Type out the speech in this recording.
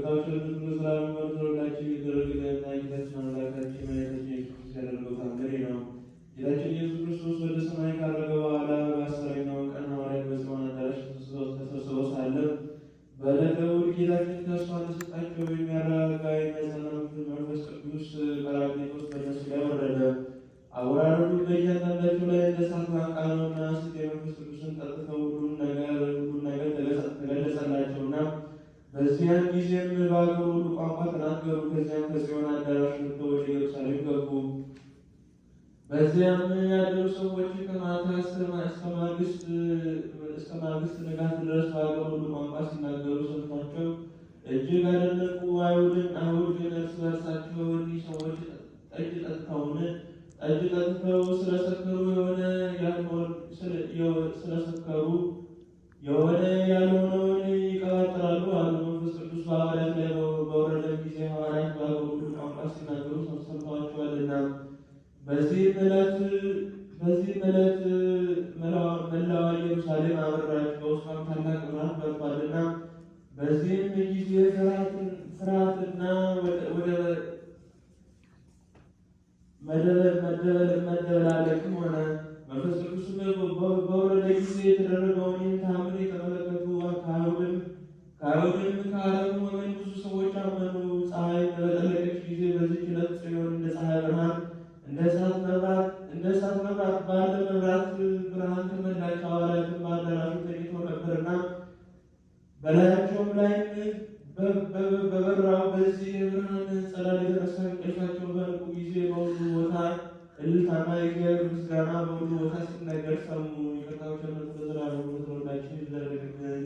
ይቅርታው ቸርነቱ ለዘላለም በተወላችሁ ይደረግልንና ጌታችን አምላካችን መድኃኒታችን ኢየሱስ ክርስቶስ ያደረገው ታምሬ ነው። ጌታችን ኢየሱስ ክርስቶስ ወደ ሰማይ ካረገ በኋላ በአስረኛው ቀን ሐዋርያት በጽዮን አዳራሽ ተሰብስበው ሳለ በዕለተ እሑድ ጌታችን ተስፋ እንደሰጣቸው የሚያረጋጋ የሚያጸና መንፈስ ቅዱስ ጰራቅሊጦስ በእነሱ ላይ ወረደ። አወራረዱ በእያንዳንዳቸው ላይ እንደ እሳት ላንቃ ነውና ሥጋ የመንፈስ ቅዱስን ጠጥተው ሁሉን ነገር ተገለጸላቸውና በዚያን ጊዜም በአገሩ ሁሉ ቋንቋ ተናገሩ። ከዚያም ከጽዮን አዳራሽ ወጥተው ወደ ኢየሩሳሌም ገቡ። በዚያም ያደሩ ሰዎች ከማታ እስከ ማግስት ንጋት ድረስ በአገሩ ሁሉ ቋንቋ ሲናገሩ ሰምቷቸው እጅግ አደነቁ። አይሁድ ግን እርስ በርሳቸው እኒህ ሰዎች ጠጅ ጠጥተው ስለሰከሩ የሆነ ያልሆነውን ይቀባጥራሉ አሉ። መንፈስ ቅዱስ በሐዋርያት ላይ በወረደ ጊዜ ሐዋርያት በአገሩ ሁሉ ቋንቋ ሲናገሩ ሰምተዋቸዋልና። በዚህም ዕለት መላዋ ኢየሩሳሌም አበራች፣ በውስጧም ታላቅ ብርሃን በርቷልና። በዚህም ጊዜ ፍርሃትና ወደ መደበላለቅም ሆነ። መንፈስ ቅዱስም በወረደ ጊዜ የተደረገውን ይህን ተአምር የተመለከቱ ከአይሁድም ከዓለሙ ወገን ብዙ ሰዎች አመኑ። ፀሐይ በጠለቀች ጊዜ በዚህች ዕለት ጽዮን እንደ ፀሐይ ብርሃን እንደ እሳት መብራት ባለ መብራት ብርሃን ተመላች። ሐዋርያትም በአዳራሹ ተኝተው ነበርና በላያቸውም ላይም በበራው በዚህ የብርሃን ጸዳል የተነሳ እንቅልፋቸውን በነቁ ጊዜ በሁሉ ቦታ እልልታና የእግዚአብሔር ምስጋና በሁሉ ቦታ ሲነገር ሰሙ። ይቅርታው ቸርነቱ ለዘላለሙ በተወላችሁ ይደረግልን።